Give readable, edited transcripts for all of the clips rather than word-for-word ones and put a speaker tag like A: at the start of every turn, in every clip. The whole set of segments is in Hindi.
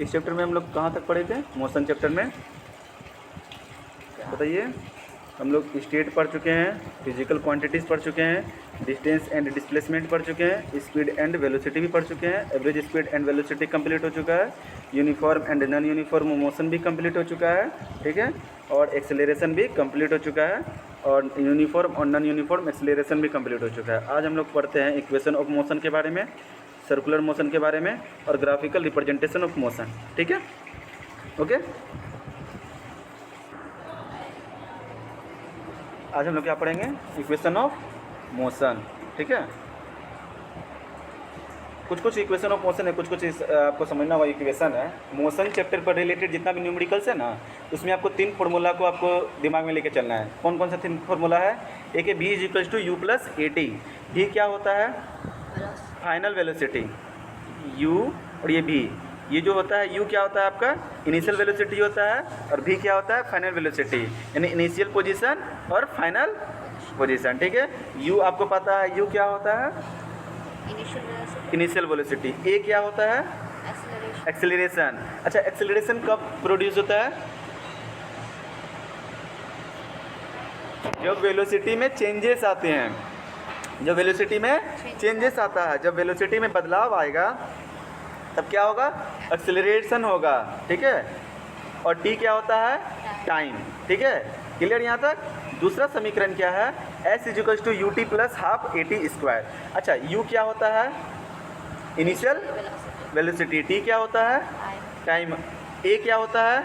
A: इस चैप्टर में हम लोग कहाँ तक पढ़े थे? मोशन चैप्टर में बताइए। हम लोग स्टेट पढ़ चुके हैं, फिजिकल क्वांटिटीज़ पढ़ चुके हैं, डिस्टेंस एंड डिस्प्लेसमेंट पढ़ चुके हैं, स्पीड एंड वेलोसिटी भी पढ़ चुके हैं, average speed and velocity complete हो चुका है, uniform and non uniform motion भी कंप्लीट हो चुका है, ठीक है, और एक्सेलरेशन भी कंप्लीट हो चुका है, और यूनिफॉर्म और नॉन यूनिफॉर्म एक्सेलरेशन भी कंप्लीट हो चुका है। आज हम लोग पढ़ते हैं इक्वेशन ऑफ मोशन के बारे में, सर्कुलर मोशन के बारे में और ग्राफिकल रिप्रेजेंटेशन ऑफ मोशन, ठीक है, ओके। आज हम लोग क्या पढ़ेंगे? इक्वेशन ऑफ मोशन, ठीक है। कुछ इक्वेशन ऑफ मोशन है, कुछ आपको समझना हुआ इक्वेशन है। मोशन चैप्टर पर रिलेटेड जितना भी न्यूमेरिकल्स है ना, उसमें आपको 3 फार्मूला को आपको दिमाग में लेके चलना है। कौन कौन सा 3 फार्मूला है? एक है v = u + at। v क्या होता है? फाइनल वेलोसिटी u, और ये v, ये जो होता है u क्या होता है आपका? इनिशियल वेलोसिटी होता है, और v क्या होता है? फाइनल वेलोसिटी, यानी इनिशियल पोजीशन और फाइनल पोजीशन, ठीक है। u आपको पता है u क्या होता है? Initial velocity. a क्या होता है? एक्सेलरेशन। अच्छा, एक्सेलरेशन कब प्रोड्यूस होता है? जब वेलोसिटी में चेंजेस आते हैं, जब वेलोसिटी में चेंजेस आता है, जब वेलोसिटी में बदलाव आएगा तब क्या होगा? एक्सेलरेशन होगा, ठीक है। और t क्या होता है? टाइम, ठीक है। क्लियर यहाँ तक? दूसरा समीकरण क्या है? s = ut + ½ at²। अच्छा, u क्या होता है? Initial velocity. t क्या होता है? टाइम। a क्या होता है?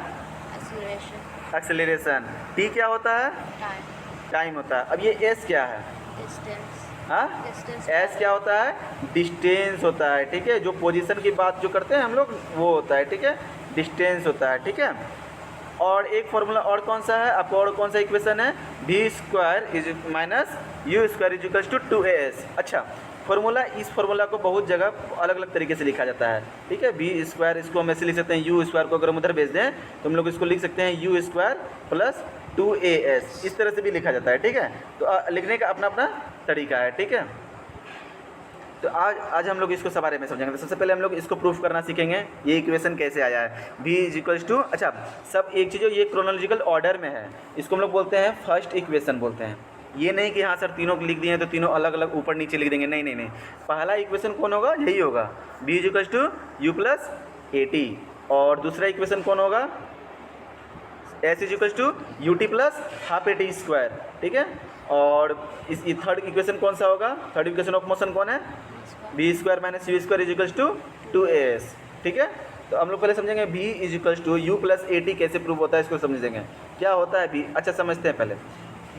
A: एक्सेलरेशन। t क्या होता है? टाइम होता है। अब ये s क्या है? हाँ, एस क्या होता है? डिस्टेंस होता है, ठीक है। जो पोजीशन की बात जो करते हैं हम लोग वो होता है, ठीक है, डिस्टेंस होता है, ठीक है। और एक फार्मूला और कौन सा है आपको? और कौन सा इक्वेशन है? v² - u² = 2as। अच्छा, फार्मूला, इस फार्मूला को बहुत जगह अलग अलग तरीके से लिखा जाता है, ठीक है। v², इसको हम ऐसे लिख सकते हैं, u² को अगर हम उधर भेज दें तो हम लोग इसको लिख सकते हैं u² + 2as, इस तरह से भी लिखा जाता है, ठीक है। तो लिखने का अपना अपना तरीका है, ठीक है। तो आज हम लोग इसको बारे में समझेंगे। तो सबसे पहले हम लोग इसको प्रूफ करना सीखेंगे, ये इक्वेशन कैसे आया है। v = अच्छा, सब एक चीज़, ये क्रोनोलॉजिकल ऑर्डर में है, इसको हम लोग बोलते हैं फर्स्ट इक्वेशन बोलते हैं। ये नहीं कि हाँ सर तीनों को लिख दिए हैं तो तीनों अलग अलग ऊपर नीचे लिख देंगे, नहीं नहीं नहीं। पहला इक्वेशन कौन होगा? यही होगा, v = u + at। और दूसरा इक्वेशन कौन होगा? s = ut + ½ at², ठीक है। और इस थर्ड इक्वेशन कौन सा होगा? थर्ड इक्वेशन ऑफ मोशन कौन है? v² - u² = 2as, ठीक है। तो हम लोग पहले समझेंगे v = u + at कैसे प्रूव होता है, इसको समझेंगे क्या होता है v। अच्छा, समझते हैं पहले।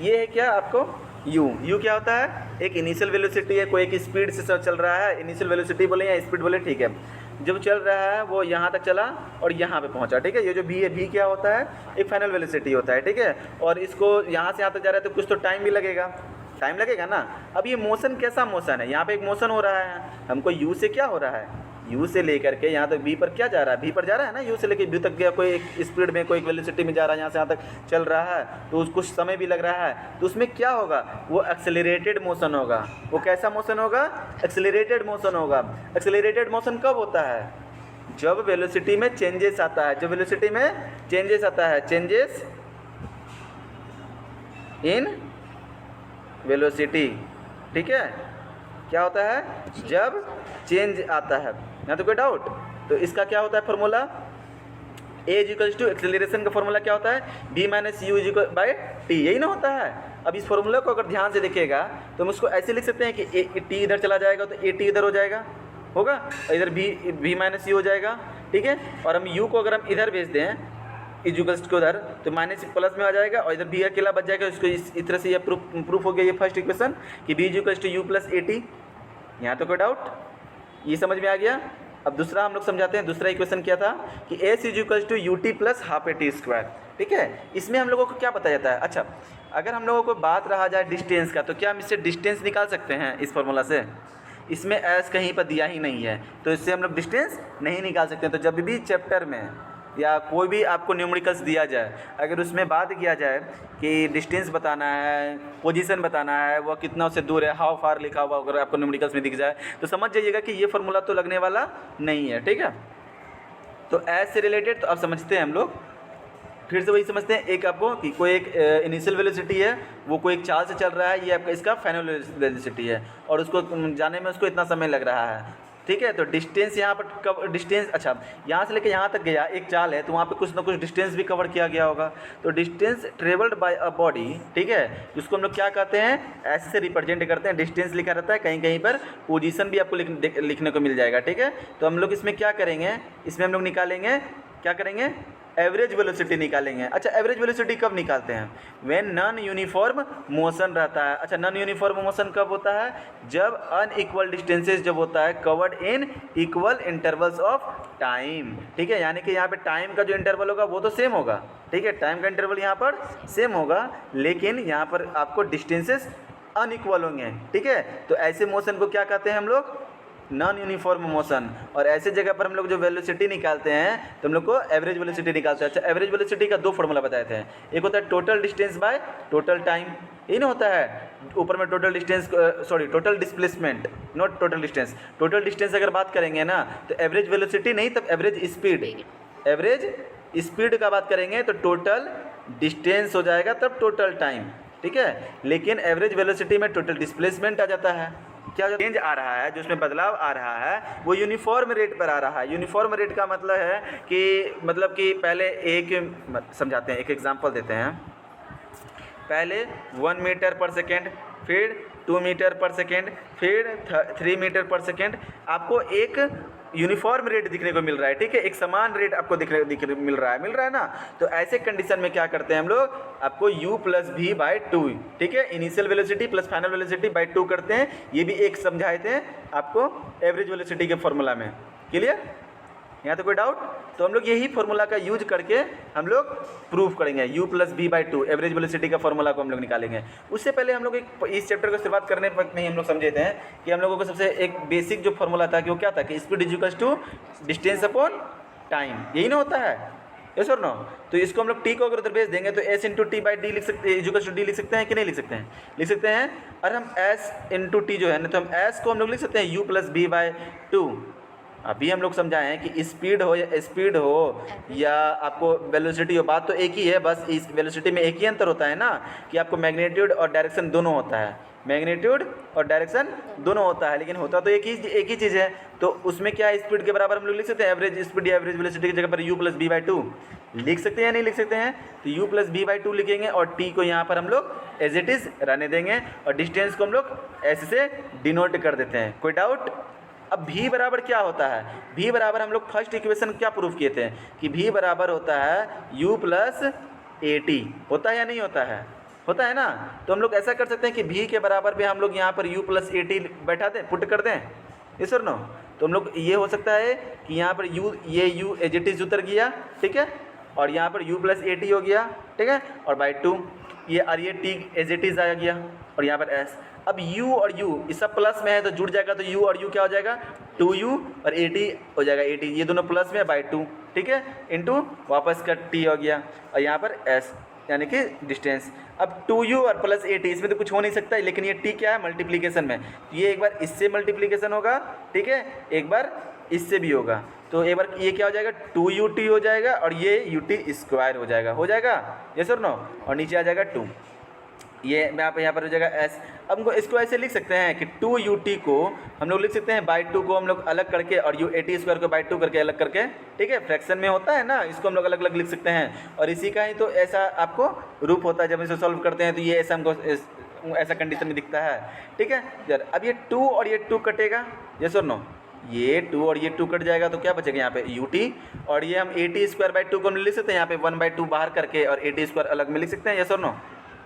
A: ये है क्या आपको? u क्या होता है? एक इनिशियल वेलोसिटी है, कोई एक स्पीड से चल रहा है, इनिशियल वेलोसिटी बोले या स्पीड बोले, ठीक है। जब चल रहा है वो यहाँ तक चला और यहाँ पे पहुँचा, ठीक है। ये जो v है, v क्या होता है? एक फाइनल वेलोसिटी होता है, ठीक है। और इसको यहाँ से यहाँ तक जा रहा है तो कुछ तो टाइम भी लगेगा, टाइम लगेगा ना। अब ये मोशन कैसा मोशन है? यहाँ पे एक मोशन हो रहा है, हमको u से क्या हो रहा है? u से लेकर के यहाँ तक v पर क्या जा रहा है? v पर जा रहा है ना, u से लेकर v तक गया, कोई एक स्पीड में कोई एक वेलोसिटी में जा रहा है, यहाँ से यहाँ तक चल रहा है, तो कुछ समय भी लग रहा है, तो उसमें क्या होगा? वो एक्सेलरेटेड मोशन होगा। वो कैसा मोशन होगा? एक्सेलरेटेड मोशन होगा। एक्सेलरेटेड मोशन कब होता है? जब वेलोसिटी में चेंजेस आता है, जब वेलोसिटी में चेंजेस आता है, चेंजेस इन वेलोसिटी, ठीक है। क्या होता है? जब चेंज आता है। यहाँ तो कोई डाउट? तो इसका क्या होता है फार्मूला? a = एक्सेलरेशन का फार्मूला क्या होता है? v - u/t, यही ना होता है। अब इस फार्मूला को अगर ध्यान से देखिएगा तो हम उसको ऐसे लिख सकते हैं कि t इधर चला जाएगा तो at इधर हो जाएगा, होगा, और इधर v - u हो जाएगा, ठीक है। और हम u को अगर हम इधर भेज दें इक्वल्स को उधर, तो माइनस प्लस में आ जाएगा और इधर v अकेला बच जाएगा। इसको इस तरह से ये प्रूफ हो गया, ये फर्स्ट इक्वेशन कि v = u + at। यहाँ तो कोई डाउट? ये समझ में आ गया। अब दूसरा हम लोग समझाते हैं। दूसरा इक्वेशन क्या था कि s = ut + ½ at², ठीक है। इसमें हम लोगों को क्या बताया जाता है? अच्छा, अगर हम लोगों को बात रहा जाए डिस्टेंस का, तो क्या हम इससे डिस्टेंस निकाल सकते हैं इस फार्मूला से? इसमें s कहीं पर दिया ही नहीं है, तो इससे हम लोग डिस्टेंस नहीं निकाल सकते। तो जब भी चैप्टर में या कोई भी आपको न्यूमेरिकल्स दिया जाए, अगर उसमें बात किया जाए कि डिस्टेंस बताना है, पोजीशन बताना है, वह कितना उससे दूर है, हाउ फार लिखा हुआ अगर आपको न्यूमेरिकल्स में दिख जाए, तो समझ जाइएगा कि ये फार्मूला तो लगने वाला नहीं है, ठीक है। तो एस से रिलेटेड तो अब समझते हैं हम लोग, फिर से वही समझते हैं। एक आपको कि कोई एक इनिशियल वेलोसिटी है, वो कोई एक चाल से चल रहा है, ये आपका इसका फाइनल वेलोसिटी है, और उसको जाने में उसको इतना समय लग रहा है, ठीक है। तो डिस्टेंस यहाँ पर कब डिस्टेंस, अच्छा यहाँ से लेकर यहाँ तक गया एक चाल है, तो वहाँ पे कुछ ना कुछ डिस्टेंस भी कवर किया गया होगा। तो distance travelled by a body, ठीक है, जिसको हम लोग क्या कहते हैं, ऐसे से रिप्रेजेंट करते हैं। डिस्टेंस लिखा रहता है, कहीं कहीं पर पोजीशन भी आपको लिखने को मिल जाएगा, ठीक है। तो हम लोग इसमें क्या करेंगे, इसमें हम लोग निकालेंगे, क्या करेंगे, एवरेज वेलोसिटी निकालेंगे। अच्छा, एवरेज वेलोसिटी कब निकालते हैं, व्हेन नॉन यूनिफॉर्म मोशन रहता है। अच्छा, नॉन यूनिफॉर्म मोशन कब होता है, जब अनइक्वल डिस्टेंसेस जब होता है covered in equal intervals of time, ठीक है। यानी कि यहाँ पे टाइम का जो इंटरवल होगा वो तो सेम होगा, ठीक है, टाइम का इंटरवल यहाँ पर सेम होगा, लेकिन यहाँ पर आपको डिस्टेंसेस अनइक्वल होंगे, ठीक है। तो ऐसे मोशन को क्या कहते हैं हम लोग, नॉन यूनिफॉर्म मोशन। और ऐसे जगह पर हम लोग जो वेलोसिटी निकालते हैं तो हम लोग को एवरेज वेलोसिटी निकालते हैं। अच्छा, एवरेज वेलोसिटी का दो फॉर्मूला बताए थे, एक होता है total distance by total time, ये ना होता है ऊपर में total distance, sorry total displacement, not total distance. Total distance अगर बात करेंगे ना तो एवरेज वेलोसिटी नहीं, तब एवरेज स्पीड, एवरेज स्पीड का बात करेंगे तो टोटल डिस्टेंस हो जाएगा, तब टोटल टाइम, ठीक है। लेकिन एवरेज वेलोसिटी में टोटल डिस्प्लेसमेंट आ जाता है। क्या जो चेंज आ रहा है, जो उसमें बदलाव आ रहा है, वो यूनिफॉर्म रेट पर आ रहा है। यूनिफॉर्म रेट का मतलब है कि पहले एक समझाते हैं, एक एग्जांपल देते हैं। पहले 1 मीटर पर सेकेंड, फिर 2 मीटर पर सेकेंड, फिर 3 मीटर पर सेकेंड, आपको एक यूनिफॉर्म रेट दिखने को मिल रहा है, ठीक है, एक समान रेट आपको मिल रहा है ना। तो ऐसे कंडीशन में क्या करते हैं हम लोग, आपको u plus v by two, ठीक है, initial velocity plus final velocity by 2 करते हैं। ये भी एक समझाए थे आपको एवरेज वेलोसिटी के फॉर्मूला में, क्लियर, यहाँ तो कोई डाउट। तो हम लोग यही फॉर्मूला का यूज करके हम लोग प्रूफ करेंगे, u plus v by two average velocity का फॉर्मूला को हम लोग निकालेंगे। उससे पहले हम लोग इस चैप्टर को शुरुआत करने वक्त में ही हम लोग समझे थे कि हम लोगों को सबसे एक बेसिक जो फॉर्मूला था कि वो क्या था, कि speed is equals to distance upon time, यही ना होता है, यस और नो। तो इसको हम लोग टी को अगर उधर भेज देंगे तो S into T by D लिख सकते, इक्वल्स टू डी लिख सकते हैं कि नहीं लिख सकते हैं, लिख सकते हैं। और हम एस इंटू टी जो है ना, तो हम एस को हम लोग लिख सकते हैं u plus v by two. अभी हम लोग समझाएं कि स्पीड हो या आपको वेलोसिटी हो, बात तो एक ही है, बस इस वेलोसिटी में एक ही अंतर होता है ना कि आपको मैग्नीट्यूड और डायरेक्शन दोनों होता है, मैग्नीट्यूड और डायरेक्शन दोनों होता है, लेकिन होता तो एक ही चीज़ है। तो उसमें क्या स्पीड के बराबर हम लोग लिख सकते हैं, एवरेज स्पीड या एवरेज वेलोसिटी की जगह पर u plus v by two लिख सकते हैं या नहीं लिख सकते हैं। तो u plus v by two लिखेंगे और t को यहाँ पर हम लोग एज इट इज़ रहने देंगे, और डिस्टेंस को हम लोग ऐसे से डिनोट कर देते हैं। कोई डाउट। अब v बराबर क्या होता है, v बराबर हम लोग फर्स्ट इक्वेशन क्या प्रूफ किए थे कि v बराबर होता है u प्लस ए टी, होता है या नहीं होता है, होता है ना। तो हम लोग ऐसा कर सकते हैं कि v के बराबर भी हम लोग यहाँ पर u प्लस ए टी बैठा दें, पुट कर दें, यस और नो। तो हम लोग ये हो सकता है कि यहाँ पर ये u एज इट इज उतर गया, ठीक है, और यहाँ पर u प्लस ए टी हो गया, ठीक है, और बाई टू ये t एज इट इज आ गया, और यहाँ पर s। अब u और u इस सब प्लस में है तो जुड़ जाएगा, तो u और u क्या हो जाएगा, 2u और 80 हो जाएगा, 80 ये दोनों प्लस में बाई 2, ठीक है, इनटू वापस का t हो गया, और यहाँ पर s यानी कि डिस्टेंस। अब 2u और प्लस 80 इसमें तो कुछ हो नहीं सकता है, लेकिन ये t क्या है, मल्टीप्लिकेशन में, ये एक बार इससे मल्टीप्लिकेशन होगा, ठीक है, एक बार इससे भी होगा, तो एक बार ये क्या हो जाएगा, 2ut हो जाएगा, और ये ut स्क्वायर हो जाएगा, यस और नो, और नीचे आ जाएगा 2, ये मैं यहाँ पर हो जाएगा s। अब हमको इसको ऐसे लिख सकते हैं कि 2ut को हम लोग लिख सकते हैं बाई 2 को हम लोग अलग करके, और u80 स्क्वायर को बाई 2 करके अलग करके, ठीक है, फ्रैक्शन में होता है ना, इसको हम लोग अलग अलग लिख सकते हैं। और इसी का ही तो ऐसा आपको रूप होता है, जब इसे सॉल्व करते हैं तो ये ऐसा हमको ऐसा कंडीशन में दिखता है, ठीक है। यार अब ये 2 और ये 2 कटेगा, यस और नो, ये 2 और ये 2 कट जाएगा, तो क्या बचेगा यहाँ पे ut, और ये हम 80 स्क्वायर बाई 2 को हम लिख सकते हैं यहाँ पे 1/2 बाहर करके, और 80 स्क्वायर अलग में लिख सकते हैं, यस और नो,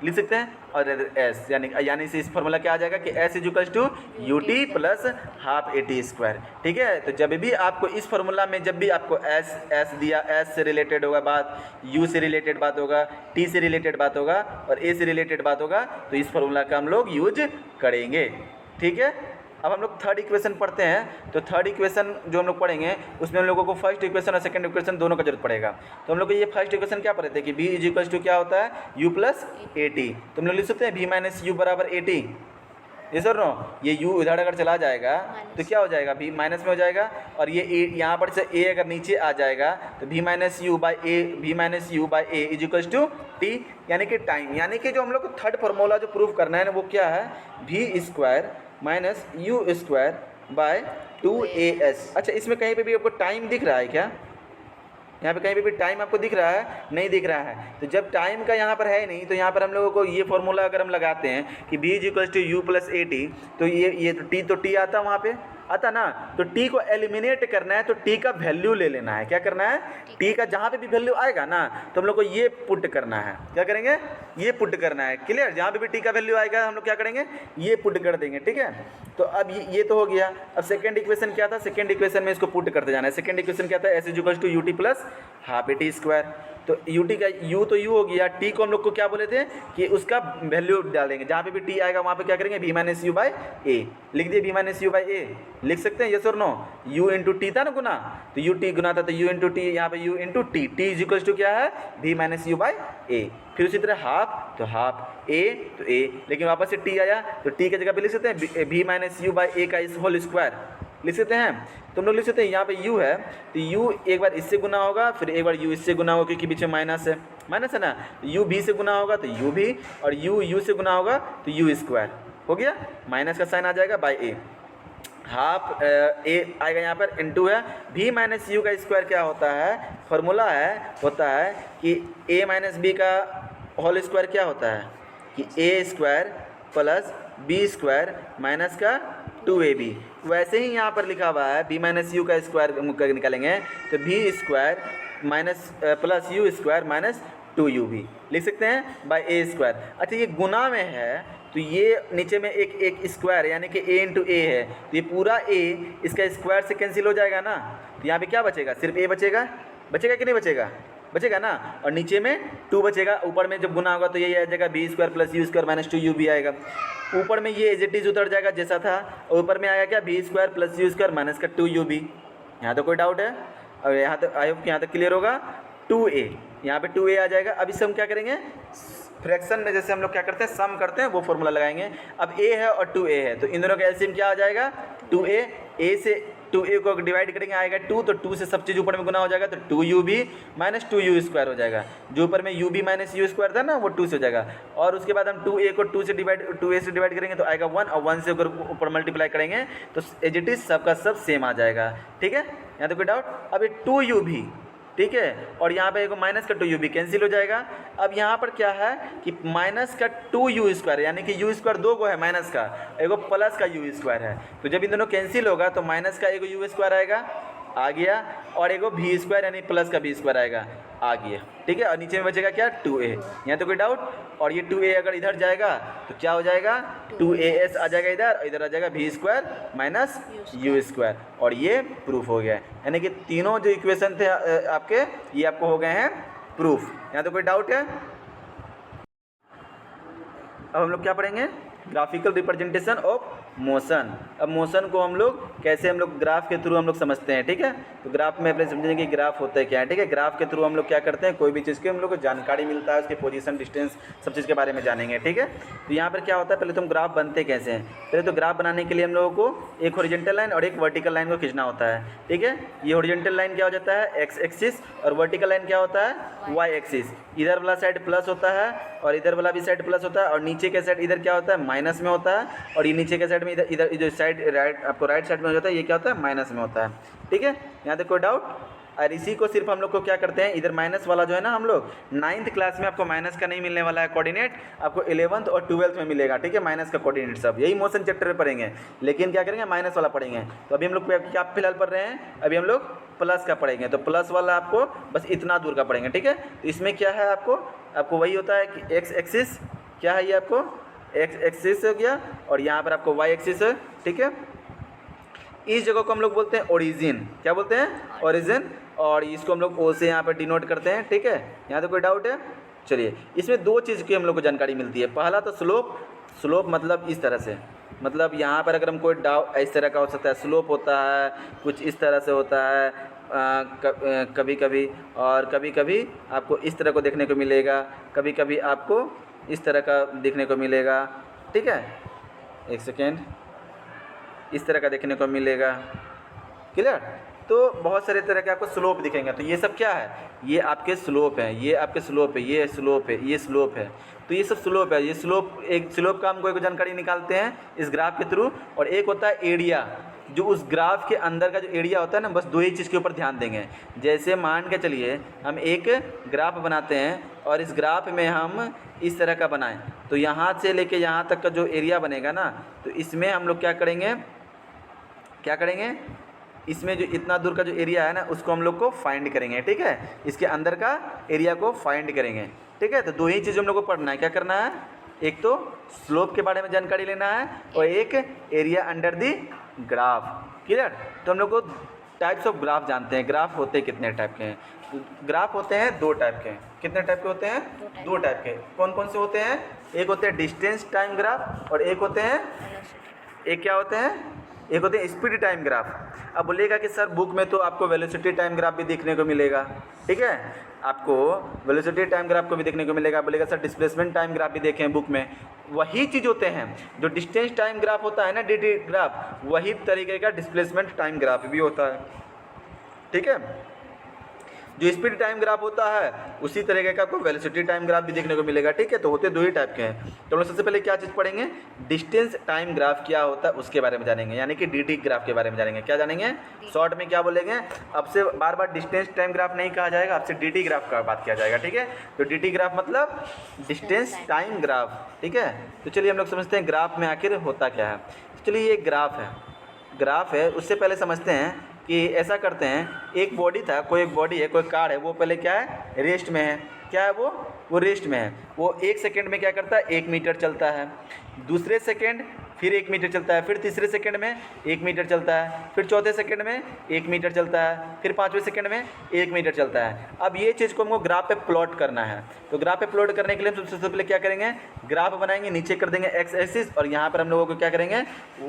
A: लिख सकते हैं। और s यानी से इस फॉर्मूला क्या आ जाएगा कि s is equals to ut plus half 80 square, ठीक है। तो जब भी आपको इस फॉर्मूला में जब भी आपको s दिया, s से रिलेटेड होगा बात, u से रिलेटेड बात होगा, t से रिलेटेड बात होगा, और a से रिलेटेड बात होगा, तो इस फॉर्मूला का हम लोग यूज करेंगे, ठीक है। अब हम लोग थर्ड इक्वेशन पढ़ते हैं, तो थर्ड इक्वेशन जो हम लोग पढ़ेंगे उसमें हम लोगों को फर्स्ट इक्वेशन और सेकंड इक्वेशन दोनों का जरूरत पड़ेगा। तो हम लोग को ये फर्स्ट इक्वेशन क्या पढ़े थे कि v इज इक्वल्स टू क्या होता है, u प्लस ए टी, तो हम लोग लिख सकते हैं v माइनस यू बराबर ए टी, ये सर नो, ये u इधर अगर चला जाएगा तो क्या हो जाएगा, v माइनस में हो जाएगा, और ये a यहाँ पर से a अगर नीचे आ जाएगा तो v minus u by a is equals to t, यानी कि टाइम, यानी कि जो हम लोग को थर्ड फार्मूला जो प्रूव करना है ना वो क्या है, v square minus you square by 2as। अच्छा, इसमें कहीं पे भी आपको टाइम दिख रहा है क्या, यहाँ पे कहीं पे भी टाइम आपको दिख रहा है, नहीं दिख रहा है। तो जब टाइम का यहाँ पर है नहीं तो यहाँ पर हम लोगों को ये फॉर्मूला अगर हम लगाते हैं कि b is equals to u plus a t, तो ये तो टी आता वहाँ पे आता ना, तो t को एलिमिनेट करना है तो t का वैल्यू ले लेना है। क्या करना है, t का जहाँ पे भी वैल्यू आएगा ना तो हम लोग को ये पुट करना है। क्या करेंगे, ये पुट करना है। क्लियर, जहाँ पे भी t का वैल्यू आएगा हम लोग क्या करेंगे, ये पुट कर देंगे। ठीक है, तो अब ये तो हो गया। अब सेकंड इक्वेशन क्या था, सेकंड इक्वेशन में इसको पुट करते जाना है। सेकंड इक्वेशन क्या था, s is equals to u t plus half a t square. तो यू टी का यू तो यू हो गया, टी को हम लोग को क्या बोले थे कि उसका वैल्यू डालेंगे, जहाँ पे भी टी आएगा वहाँ पे क्या करेंगे, v माइनस यू बाई ए लिख दिए, v माइनस यू बाई ए लिख सकते हैं, यस और नो। u इंटू टी था ना गुना, तो u t गुना था तो u इंटू टी, यहाँ पे u into t, t is equals to क्या है, v minus u by a. फिर उसी तरह हाफ तो हाफ a तो a, लेकिन वापस से t आया तो t की जगह पे लिख सकते हैं v माइनस यू बाई ए का इस होल स्क्वायर लिख सकते हैं। तो हम लोग लिख सकते हैं यहाँ पे u है तो u एक बार इससे गुना होगा, फिर एक बार u इससे गुना होगा क्योंकि बीच में माइनस है ना, u v से गुना होगा तो u भी, और u से गुना होगा तो u स्क्वायर हो गया, माइनस का साइन आ जाएगा बाई ए। हाफ ए आएगा यहाँ पर इनटू है v माइनस यू का स्क्वायर। क्या होता है, फॉर्मूला होता है कि a माइनस बी का होल स्क्वायर क्या होता है कि a square plus b square minus का 2ab। वैसे ही यहाँ पर लिखा हुआ है b माइनस यू का स्क्वायर निकालेंगे तो v square minus plus you square minus 2ub लिख सकते हैं बाई ए स्क्वायर। अच्छा, ये गुना में है तो ये नीचे में एक स्क्वायर यानी कि a इंटू ए है, तो ये पूरा a इसका स्क्वायर से कैंसिल हो जाएगा ना, तो यहाँ पे क्या बचेगा, सिर्फ a बचेगा कि नहीं बचेगा, बचेगा ना, और नीचे में 2 बचेगा। ऊपर में जब गुना होगा तो ये आ जाएगा b square plus you square minus 2ub आएगा। ऊपर में ये एज इट इज उतर जाएगा जैसा था, और ऊपर में आएगा क्या, b square plus you square minus का 2ub। यहाँ तो कोई डाउट है, और यहाँ तक आई होप यहाँ तक क्लियर होगा। 2a यहाँ पे 2a आ जाएगा। अब इससे हम क्या करेंगे, फ्रैक्शन में जैसे हम लोग क्या करते हैं, सम करते हैं, वो फॉर्मूला लगाएंगे। अब a है और 2a है तो इन दोनों का एलसीएम क्या आ जाएगा, 2a, a से 2a को डिवाइड करेंगे आएगा 2, तो 2 से सब चीज़ ऊपर में गुना हो जाएगा तो 2ub माइनस 2u स्क्वायर हो जाएगा। जो ऊपर में ub माइनस यू स्क्वायर था ना वो 2 से हो जाएगा, और उसके बाद हम 2a को 2a से डिवाइड करेंगे तो आएगा 1, और 1 से अगर ऊपर मल्टीप्लाई करेंगे तो एज इट इज सबका सब सेम आ जाएगा। ठीक है, यहाँ तो कोई डाउट। अब ये 2ub, ठीक है, और यहाँ पे एक माइनस का 2ub कैंसिल हो जाएगा। अब यहाँ पर क्या है कि माइनस का 2u स्क्वायर, यानी कि u स्क्वायर 2 को है माइनस का, एगो प्लस का u स्क्वायर है, तो जब इन दोनों कैंसिल होगा तो माइनस का एगो u स्क्वायर आएगा आ गया, और एगो v स्क्वायर यानी प्लस का v स्क्वायर आएगा आ गया। ठीक है, और नीचे में बचेगा क्या, 2a। यहाँ तो कोई डाउट। और ये 2a अगर इधर जाएगा तो क्या हो जाएगा, 2as आ जाएगा इधर, और इधर आ जाएगा v square minus u square, और ये प्रूफ हो गया। यानी कि तीनों जो इक्वेशन थे आपके, ये आपको हो गए हैं प्रूफ। यहाँ तो कोई डाउट है। अब हम लोग क्या पढ़ेंगे, ग्राफिकल रिप्रेजेंटेशन ऑफ मोशन। अब मोशन को हम लोग कैसे ग्राफ के थ्रू हम लोग समझते हैं। ठीक है, तो ग्राफ में अपने समझेंगे कि ग्राफ होता है क्या है। ठीक है, ग्राफ के थ्रू हम लोग क्या करते हैं, कोई भी चीज़ की हम लोग को जानकारी मिलता है, उसके पोजीशन, डिस्टेंस, सब चीज़ के बारे में जानेंगे। ठीक है, तो यहाँ पर क्या होता है, पहले तो हम ग्राफ बनते कैसे हैं। पहले तो ग्राफ बनाने के लिए हम लोगों को एक हॉरिजॉन्टल लाइन और एक वर्टिकल लाइन को खींचना होता है। ठीक है, ये हॉरिजॉन्टल लाइन क्या हो जाता है, एक्स एक्सिस, और वर्टिकल लाइन क्या होता है, वाई एक्सिस। इधर वाला साइड प्लस होता है और इधर वाला भी साइड प्लस होता है, और नीचे के साइड इधर क्या होता है, माइनस में होता है, और ये नीचे के साइड में इधर जो साइड राइट आपको राइट साइड में हो जाता है, ये क्या होता है, माइनस में होता है। ठीक है, यहाँ तक कोई डाउट। और इसी को सिर्फ हम लोग को क्या करते हैं, इधर माइनस वाला जो है ना, हम लोग 9th क्लास में आपको माइनस का नहीं मिलने वाला है कोऑर्डिनेट, आपको 11th और 12th में मिलेगा। ठीक है, माइनस का कोऑर्डिनेट सब यही मोशन चैप्टर में पढ़ेंगे, लेकिन क्या करेंगे, माइनस वाला पढ़ेंगे। तो अभी हम लोग क्या फिलहाल पढ़ रहे हैं, अभी हम लोग प्लस का पढ़ेंगे, तो प्लस वाला आपको बस इतना दूर का पढ़ेंगे। ठीक है, तो इसमें क्या है, आपको वही होता है कि एक्स एक्सिस क्या है, ये आपको एक्स एक्सिस हो गया, और यहाँ पर आपको वाई एक्सिस है। ठीक है, इस जगह को हम लोग बोलते हैं ओरिजिन। क्या बोलते हैं, ओरिजिन, और इसको हम लोग ओ से यहाँ पर डिनोट करते हैं। ठीक है, यहाँ तो कोई डाउट है। चलिए, इसमें दो चीज़ की हम लोग को जानकारी मिलती है। पहला तो स्लोप मतलब इस तरह से, मतलब यहाँ पर अगर हम कोई इस तरह का हो सकता है, स्लोप होता है, कुछ इस तरह से होता है कभी कभी, और कभी कभी आपको इस तरह को देखने को मिलेगा, कभी कभी आपको इस तरह का देखने को मिलेगा। ठीक है, एक सेकेंड, इस तरह का देखने को मिलेगा। क्लियर? तो बहुत सारे तरह के आपको स्लोप दिखेंगे। तो ये सब क्या है? ये आपके स्लोप हैं, ये आपके स्लोप है, ये स्लोप है, ये स्लोप है। तो ये सब स्लोप है। ये स्लोप, एक स्लोप का हम कोई जानकारी निकालते हैं इस ग्राफ के थ्रू, और एक होता है एरिया, जो उस ग्राफ के अंदर का जो एरिया होता है ना, बस दो ही चीज़ के ऊपर ध्यान देंगे। जैसे मान के चलिए हम एक ग्राफ बनाते हैं और इस ग्राफ में हम इस तरह का बनाएं, तो यहाँ से लेके यहाँ तक का जो एरिया बनेगा ना, तो इसमें हम लोग क्या करेंगे, इसमें जो इतना दूर का जो एरिया है ना, उसको हम लोग को फाइंड करेंगे। ठीक है, इसके अंदर का एरिया को फाइंड करेंगे। ठीक है, तो दो ही चीज़ हम लोग को पढ़ना है। क्या करना है? एक तो स्लोप के बारे में जानकारी लेना है और एक area under the graph. Clear? तो हम लोग को टाइप्स ऑफ ग्राफ जानते हैं। ग्राफ होते कितने टाइप के हैं? ग्राफ होते हैं दो टाइप के। कितने टाइप के होते हैं? दो टाइप के। कौन कौन से होते हैं? एक होते हैं डिस्टेंस टाइम ग्राफ और एक होते हैं, एक क्या होते हैं, एक होते हैं स्पीड टाइम ग्राफ। अब बोलिएगा कि सर बुक में तो आपको वेलोसिटी टाइम ग्राफ भी देखने को मिलेगा। ठीक है, आपको वेलोसिटी टाइम ग्राफ को भी देखने को मिलेगा। बोलेगा सर डिस्प्लेसमेंट टाइम ग्राफ भी देखें बुक में। वही चीज़ होते हैं जो डिस्टेंस टाइम ग्राफ होता है ना, डी ग्राफ, वही तरीके का डिस्प्लेसमेंट टाइम ग्राफ भी होता है। ठीक है, जो स्पीड टाइम ग्राफ होता है उसी तरीके का आपको वेलोसिटी टाइम ग्राफ भी देखने को मिलेगा। ठीक है, तो होते दो ही टाइप के हैं। तो हम लोग सबसे पहले क्या चीज़ पढ़ेंगे? डिस्टेंस टाइम ग्राफ क्या होता है उसके बारे में जानेंगे, यानी कि डी ग्राफ के बारे में जानेंगे। क्या जानेंगे? शॉर्ट में क्या बोलेंगे? अब से बार बार डिस्टेंस टाइम ग्राफ नहीं कहा जाएगा, आपसे डी ग्राफ का बात किया जाएगा। ठीक है, तो डी ग्राफ मतलब डिस्टेंस टाइम ग्राफ। ठीक है, तो चलिए हम लोग समझते हैं ग्राफ में आखिर होता क्या है। चलिए ये ग्राफ है, उससे पहले समझते हैं कि ऐसा करते हैं, एक बॉडी था, कोई एक बॉडी है, कोई कार है, वो पहले क्या है? रेस्ट में है। क्या है वो रेस्ट में है। वो 1 सेकेंड में क्या करता है? 1 मीटर चलता है। दूसरे सेकेंड फिर 1 मीटर चलता है, फिर तीसरे सेकंड में 1 मीटर चलता है, फिर चौथे सेकंड में 1 मीटर चलता है, फिर पाँचवें सेकंड में 1 मीटर चलता है। अब ये चीज़ को हमको ग्राफ पे प्लॉट करना है। तो ग्राफ पे प्लॉट करने के लिए हम सबसे पहले क्या करेंगे? ग्राफ बनाएंगे, नीचे कर देंगे एक्स एक्सिस, और यहाँ पर हम लोगों को क्या करेंगे?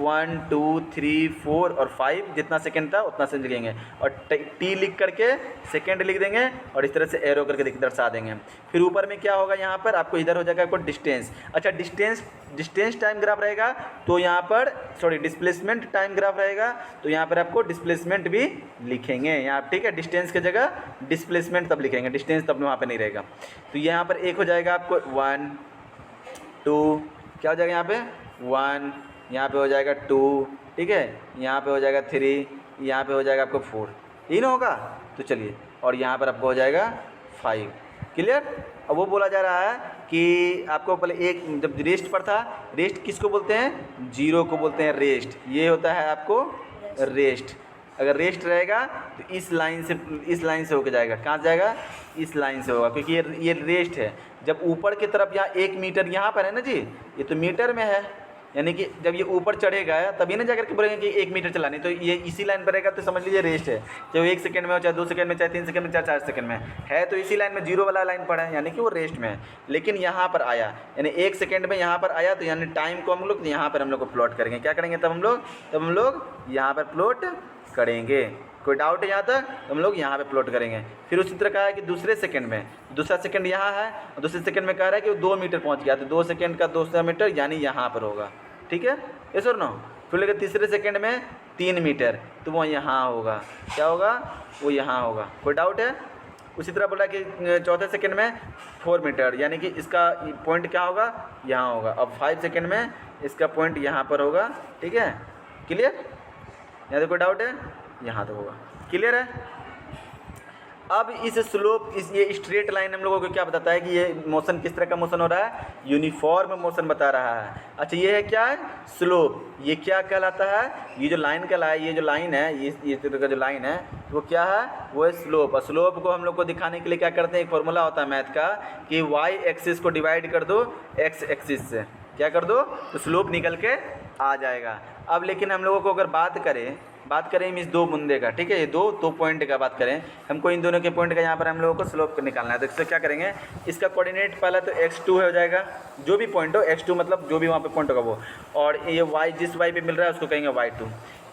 A: 1 2 3 4 और 5 जितना सेकंड था उतना से लिखेंगे, और टी लिख करके सेकंड लिख देंगे, और इस तरह से एरो करके दर्शा देंगे। फिर ऊपर में क्या होगा? यहाँ पर आपको इधर हो जाएगा आपको डिस्टेंस। अच्छा, डिस्टेंस टाइम ग्राफ रहेगा तो यहाँ पर डिस्प्लेसमेंट टाइम ग्राफ रहेगा, तो यहाँ पर आपको डिस्प्लेसमेंट भी लिखेंगे यहाँ। ठीक है, डिस्टेंस की जगह डिस्प्लेसमेंट तब लिखेंगे, डिस्टेंस तब वहाँ पे नहीं रहेगा। तो यहाँ पर एक हो जाएगा आपको 1 2, क्या हो जाएगा यहाँ पे? 1, यहाँ पे हो जाएगा 2, ठीक है, यहाँ पे हो जाएगा 3, यहाँ पे हो जाएगा आपको 4, यही ना होगा? तो चलिए, और यहाँ पर आपको हो जाएगा 5। क्लियर? अब वो बोला जा रहा है कि आपको पहले एक, जब रेस्ट पर था, रेस्ट किसको बोलते हैं? जीरो को बोलते हैं रेस्ट। ये होता है आपको रेस्ट। अगर रेस्ट रहेगा तो इस लाइन से होकर जाएगा। कहाँ से जाएगा? इस लाइन से होगा, क्योंकि ये रेस्ट है। जब ऊपर की तरफ यहाँ 1 मीटर यहाँ पर है ना जी, ये तो मीटर में है, यानी कि जब ये ऊपर चढ़ेगा तभी ना जाकर के बोलेंगे कि 1 मीटर चलानी, तो ये इसी लाइन पर रहेगा, तो समझ लीजिए रेस्ट है। चाहे 1 सेकंड में हो, चाहे 2 सेकंड में, चाहे 3 सेकंड में, चाहे 4 सेकंड में है, तो इसी लाइन में जीरो वाला लाइन पर है, यानी कि वो रेस्ट में है। लेकिन यहाँ पर आया, यानी 1 सेकंड में यहाँ पर आया, तो यानी टाइम को हम लोग यहाँ पर हम लोग को प्लॉट करेंगे। क्या करेंगे तब हम लोग यहाँ पर प्लॉट करेंगे। कोई डाउट है यहाँ तक? तो हम लोग यहाँ पे प्लॉट करेंगे। फिर उसी तरह कहा है कि दूसरे सेकंड में, दूसरा सेकंड यहाँ है और दूसरे सेकंड में कह रहा है कि वो 2 मीटर पहुँच गया, तो 2 सेकंड का 200 मीटर यानी यहाँ पर होगा। ठीक है, यस और नो? फिर लेकर तीसरे सेकंड में 3 मीटर, तो वो यहाँ होगा। क्या होगा? वो यहाँ होगा। कोई डाउट है? उसी तरह बोला कि चौथे सेकंड में 4 मीटर, यानी कि इसका पॉइंट क्या होगा? यहाँ होगा। अब 5 सेकंड में इसका पॉइंट यहाँ पर होगा। ठीक है, क्लियर? यहाँ तो कोई डाउट है? यहाँ तो होगा। क्लियर है? अब इस स्लोप, ये स्ट्रेट लाइन हम लोगों को क्या बताता है कि ये मोशन किस तरह का मोशन हो रहा है? यूनिफॉर्म मोशन बता रहा है। अच्छा, ये है क्या है? स्लोप। ये क्या कहलाता है? ये जो लाइन कहलाता है, ये जो लाइन है, ये तरह का जो लाइन है, वो क्या है? वो है स्लोप। और स्लोप को हम लोग को दिखाने के लिए क्या करते हैं? एक फॉर्मूला होता है मैथ का कि वाई एक्सिस को डिवाइड कर दो एक्स एक्सिस से। क्या कर दो? तो स्लोप निकल के आ जाएगा। अब लेकिन हम लोगों को अगर बात करें इस 2 मुद्दे का, ठीक है, ये दो पॉइंट का बात करें, हमको इन दोनों के पॉइंट का यहाँ पर हम लोगों को स्लोप निकालना है। तो इससे क्या करेंगे? इसका कोऑर्डिनेट पहला तो x2 हो जाएगा, जो भी पॉइंट हो x2 मतलब जो भी वहाँ पे पॉइंट होगा वो, और ये y जिस y पे मिल रहा है उसको कहेंगे y2।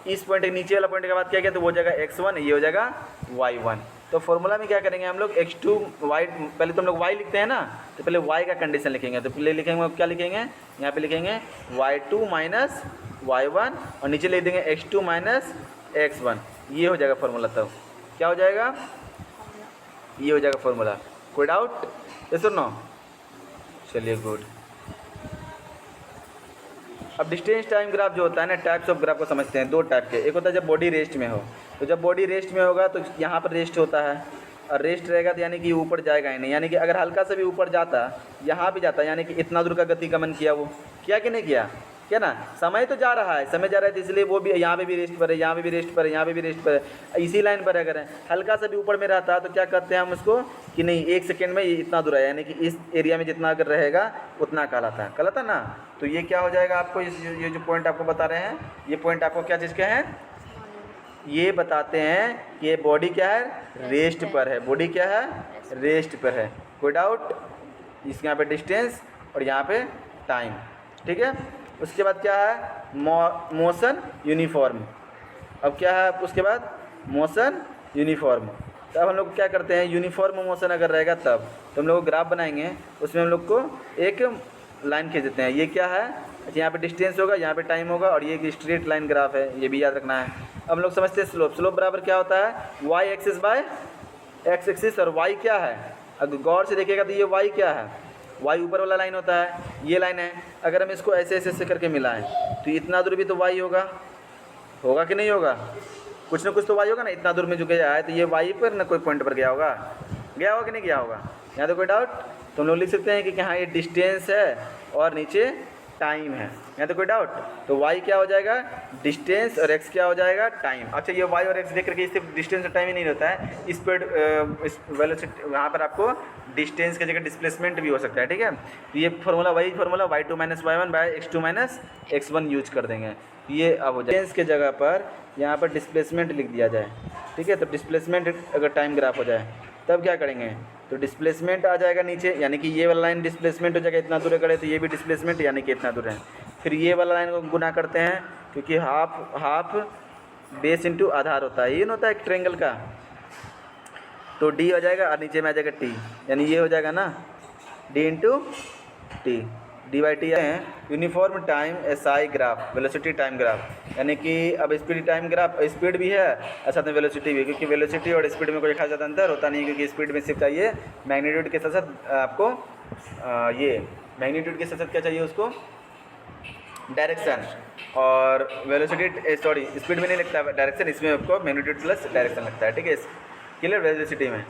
A: इस पॉइंट के नीचे वाला पॉइंट के बाद क्या किया, तो वो हो जाएगा x1, ये हो जाएगा y1। तो फॉर्मूला में क्या करेंगे हम लोग, x2 y, पहले तो हम लोग y लिखते हैं ना, तो पहले y का कंडीशन लिखेंगे। तो पहले लिखेंगे क्या लिखेंगे, यहाँ पे लिखेंगे y2 माइनस y1 और नीचे लिख देंगे x2 माइनस x1। ये हो जाएगा फॉर्मूला। तब क्या हो जाएगा, ये हो जाएगा फॉर्मूला। कोई डाउट, यस और नो? चलिए गुड। अब डिस्टेंस टाइम ग्राफ जो होता है ना, टाइप्स ऑफ ग्राफ को समझते हैं। 2 टाइप के, एक होता है जब बॉडी रेस्ट में हो, तो जब बॉडी रेस्ट में होगा तो यहाँ पर रेस्ट होता है, और रेस्ट रहेगा तो यानी कि ऊपर जाएगा ही नहीं, यानी कि अगर हल्का सा भी ऊपर जाता, यहाँ भी जाता, यानी कि इतना दूर का गतिगमन किया, वो किया कि नहीं किया, क्या ना, समय तो जा रहा है, समय जा रहा है, तो इसलिए वो भी यहाँ पे भी रेस्ट पर है, यहाँ पे भी रेस्ट पर है, यहाँ पे भी रेस्ट पर है, इसी लाइन पर अगर है, हल्का सा भी ऊपर में रहता है तो क्या कहते हैं हम उसको कि नहीं 1 सेकेंड में ये इतना दूर है, यानी कि इस एरिया में जितना अगर रहेगा उतना कहलाता ना। तो ये क्या हो जाएगा आपको, ये जो पॉइंट आपको बता रहे हैं, ये पॉइंट आपको क्या चीज़ के हैं, ये बताते हैं कि ये बॉडी क्या है, रेस्ट पर है, बॉडी क्या है, रेस्ट पर है। कोई डाउट? इसके यहाँ पे डिस्टेंस और यहाँ पे टाइम, ठीक है। उसके बाद क्या है, मोशन यूनिफॉर्म। अब क्या है उसके बाद, मोशन यूनिफॉर्म। तो अब हम लोग क्या करते हैं, यूनिफॉर्म मोशन अगर रहेगा तब तो हम लोग ग्राफ बनाएंगे, उसमें हम लोग को एक लाइन खींच देते हैं। ये क्या है, अच्छा यहाँ पे डिस्टेंस होगा, यहाँ पे टाइम होगा, और ये एक स्ट्रेट लाइन ग्राफ है, ये भी याद रखना है। अब हम लोग समझते हैं स्लोप। स्लोप बराबर क्या होता है, y axis by x axis, और वाई क्या है, अगर गौर से देखिएगा तो ये वाई क्या है, वाई ऊपर वाला लाइन होता है, ये लाइन है। अगर हम इसको ऐसे ऐसे करके मिलाएं तो इतना दूर भी तो वाई होगा कि नहीं होगा, कुछ ना कुछ तो वाई होगा ना। इतना दूर में जो गया है तो ये वाई पर ना कोई पॉइंट पर गया होगा कि नहीं गया होगा। यहाँ तो कोई डाउट? तो हम लोग लिख सकते हैं कि हाँ ये डिस्टेंस है और नीचे टाइम है। यहाँ तो कोई डाउट? तो y क्या हो जाएगा, डिस्टेंस, और x क्या हो जाएगा, टाइम। अच्छा ये y और x देख करके सिर्फ डिस्टेंस और टाइम ही नहीं होता है, स्पीड वेलोसिटी, वहाँ पर आपको डिस्टेंस की जगह डिस्प्लेसमेंट भी हो सकता है, ठीक है। तो ये फार्मूला वही formula y2 minus y1 by x2 minus x1 use कर देंगे। ये अब हो जाए डिस्टेंस के जगह पर यहाँ पर डिस्प्लेसमेंट लिख दिया जाए, ठीक है। तो डिस्प्लेसमेंट अगर टाइम ग्राफ हो जाए तब क्या करेंगे, तो डिस्प्लेसमेंट आ जाएगा नीचे, यानी कि ये वाला लाइन डिस्प्लेसमेंट हो जाएगा, इतना दूर करे तो ये भी डिस्प्लेसमेंट यानी कि इतना दूर है। फिर ये वाला लाइन को गुना करते हैं, क्योंकि हाफ बेस इंटू आधार होता है, ये ना होता है एक ट्रायंगल का, तो डी हो जाएगा और नीचे में आ जाएगा टी, यानी ये हो जाएगा ना D into T, D by T है। Uniform time S I graph, velocity time graph, यानी कि अब स्पीड टाइम ग्राफ, स्पीड भी है और साथ में वेलोसिटी भी, क्योंकि वेलोसिटी और स्पीड में कोई खास ज़्यादा अंतर होता नहीं, क्योंकि स्पीड में सिर्फ चाहिए मैग्नीट्यूड के साथ साथ आपको ये मैग्नीट्यूड के साथ साथ क्या चाहिए उसको, डायरेक्शन, और वेलोसिटी सॉरी स्पीड में नहीं लगता है डायरेक्शन, इसमें आपको मैग्नीट्यूड प्लस डायरेक्शन लगता है, ठीक है। क्लियर वेलोसिटी में।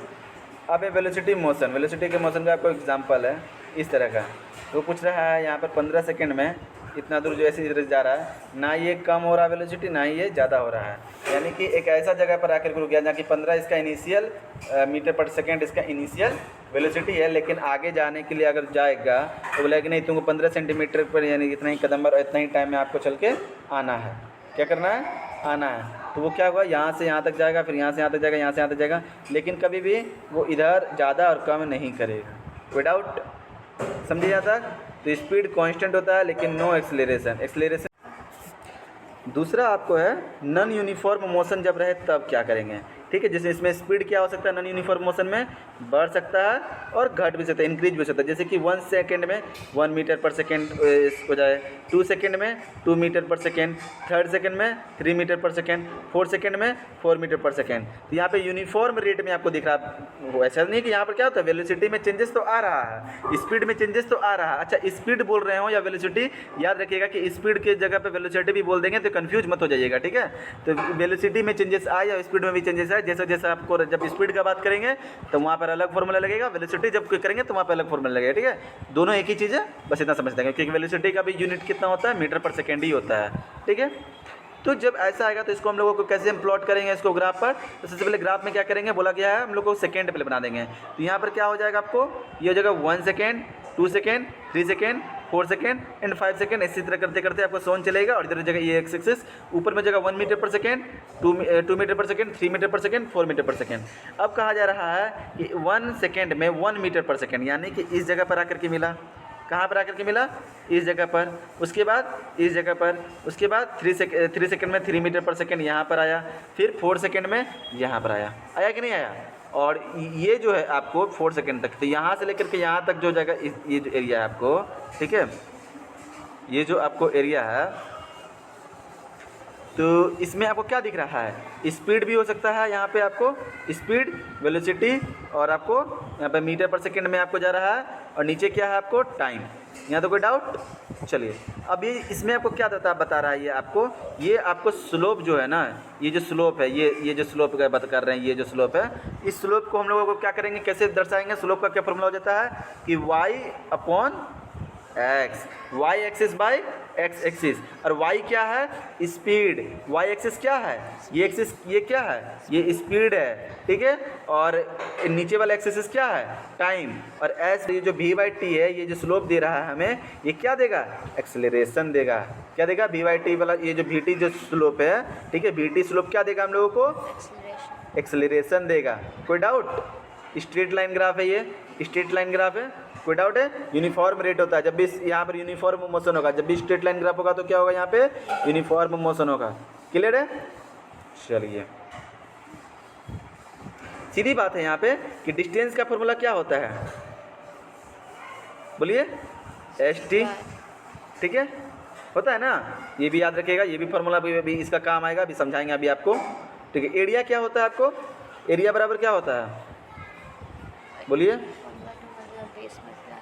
A: अब ये वेलोसिटी मोशन, वेलोसिटी के मोशन का आपको एग्जांपल है इस तरह का, वो पूछ रहा है यहाँ पर 15 सेकंड में इतना दूर जो ऐसे जा रहा है, ना ये कम हो रहा है वेलोसिटी, ना ही ये ज़्यादा हो रहा है, यानी कि एक ऐसा जगह पर आकर रुक गया जहाँ कि 15 इसका इनिशियल मीटर पर सेकेंड इसका इनिशियल वेलोसिटी है, लेकिन आगे जाने के लिए अगर जाएगा तो बोला कि नहीं तुमको 15 सेंटीमीटर पर यानी इतना ही कदम और इतना ही टाइम में आपको चल के आना है, क्या करना है, आना है। तो वो क्या होगा, यहाँ से यहाँ तक जाएगा, फिर यहाँ से यहाँ तक जाएगा, यहाँ से यहाँ तक जाएगा, लेकिन कभी भी वो इधर ज़्यादा और कम नहीं करेगा। विदाउट समझे जाता। तो स्पीड कांस्टेंट होता है लेकिन नो एक्सेलरेशन। दूसरा आपको है नॉन यूनिफॉर्म मोशन जब रहे तब क्या करेंगे, ठीक है। जैसे इसमें स्पीड क्या हो सकता है, नॉन यूनिफॉर्म मोशन में बढ़ सकता है और घट भी सकता है, इंक्रीज भी हो सकता है। जैसे कि 1 सेकेंड में 1 मीटर पर सेकेंड हो जाए, 2 सेकेंड में 2 मीटर पर सेकेंड, 3rd सेकेंड में 3 मीटर पर सेकेंड, 4th सेकेंड में 4 मीटर पर सेकेंड। तो यहाँ पे यूनिफॉर्म रेट में आपको दिख रहा है, ऐसा नहीं कि यहाँ पर क्या होता है वेलोसिटी में चेंजेस तो आ रहा है, स्पीड में चेंजेस तो आ रहा है। अच्छा स्पीड बोल रहे हो या वेलोसिटी, याद रखिएगा कि स्पीड के जगह पे वेलोसिटी भी बोल देंगे तो कंफ्यूज मत हो जाइएगा, ठीक है। तो वेलोसिटी में चेंजेस आए या स्पीड में भी चेंजेस आए, जैसा जैसा आपको जब स्पीड का बात करेंगे तो वहाँ पर अलग फॉर्मूला लगेगा, वेलोसिटी जब करेंगे तो वहाँ पर अलग फॉर्मूला लगेगा, ठीक है। दोनों एक ही चीज़ है, बस इतना समझ देंगे, क्योंकि वेलोसिटी का भी यूनिट कितना होता है, मीटर पर सेकेंड ही होता है, ठीक है। तो जब ऐसा आएगा तो इसको हम लोगों को कैसे हम प्लॉट करेंगे इसको ग्राफ पर, तो सबसे पहले ग्राफ में क्या करेंगे, बोला गया है हम लोग को सेकेंड पहले बना देंगे। तो यहाँ पर क्या हो जाएगा आपको, ये हो जाएगा 1 second, 2 second, 3 second, 4 second and 5 second, इसी तरह करते करते आपको सोन चलेगा। और इधर जगह ये एक्स एक्सिस ऊपर में जगह 1 मीटर पर सेकेंड, 2 मीटर पर सेकेंड, 3 मीटर पर सेकेंड, 4 मीटर पर सेकेंड। अब कहा जा रहा है कि 1 सेकेंड में 1 मीटर पर सेकेंड, यानी कि इस जगह पर आकर के मिला, कहाँ पर आकर के मिला, इस जगह पर, उसके बाद इस जगह पर, उसके बाद 3 सेकंड में 3 मीटर पर सेकंड यहाँ पर आया, फिर 4 सेकंड में यहाँ पर आया कि नहीं आया। और ये जो है आपको 4 सेकंड तक, तो यहाँ से लेकर के यहाँ तक जो जगह ये जो एरिया है आपको, ठीक है, ये जो आपको एरिया है, तो इसमें आपको क्या दिख रहा है, स्पीड भी हो सकता है यहाँ पे आपको, स्पीड, वेलोसिटी, और आपको यहाँ पे मीटर पर सेकंड में आपको जा रहा है, और नीचे क्या है आपको टाइम। यहाँ तो कोई डाउट? चलिए अब ये इसमें आपको क्या बता रहा है, ये आपको स्लोप जो है ना, ये जो स्लोप है, ये जो स्लोप का बात कर रहे हैं, ये जो स्लोप है, इस स्लोप को हम लोगों को क्या करेंगे, कैसे दर्शाएंगे, स्लोप का क्या फॉर्मूला हो जाता है कि y/x, y axis by x axis, और y क्या है, स्पीड, y एक्सिस क्या है, ये एक्सिस, ये क्या है, ये स्पीड है, ठीक है, और नीचे वाला एक्सिस क्या है, टाइम, और s ये जो v/t है, ये जो स्लोप दे रहा है हमें, ये क्या देगा, एक्सेलरेशन देगा। क्या देगा, v/t वाला, ये जो vt जो स्लोप है, ठीक है, vt स्लोप क्या देगा हम लोगों को, एक्सेलरेशन देगा। कोई डाउट? स्ट्रेट लाइन ग्राफ है, ये स्ट्रेट लाइन ग्राफ है, कोई डाउट है? यूनिफॉर्म रेट होता है, जब भी यहाँ पर यूनिफॉर्म मोशन होगा, जब भी स्ट्रेट लाइन ग्राफ होगा तो क्या होगा, यहाँ पे यूनिफॉर्म मोशन होगा। क्लियर है? चलिए सीधी बात है यहाँ पे कि डिस्टेंस का फॉर्मूला क्या होता है, बोलिए, st, ठीक है, होता है ना, ये भी याद रखिएगा, ये भी फॉर्मूला भी इसका काम आएगा, अभी समझाएंगे अभी आपको, ठीक है। एरिया क्या होता है आपको, एरिया बराबर क्या होता है, बोलिए,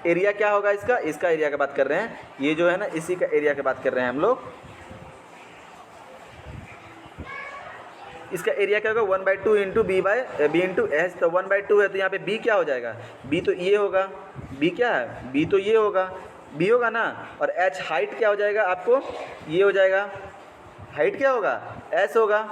A: एरिया क्या होगा इसका एरिया की बात कर रहे हैं, ये जो है ना, इसी का एरिया की बात कर रहे हैं हम लोग। इसका एरिया क्या होगा, 1/2 इंटू बी इंटू एच, तो 1/2 है तो यहाँ पे बी क्या हो जाएगा, बी तो ये होगा, बी क्या है, बी तो ये होगा, बी होगा ना, और एच हाइट क्या हो जाएगा आपको, ये हो जाएगा, हाइट क्या होगा, एस होगा,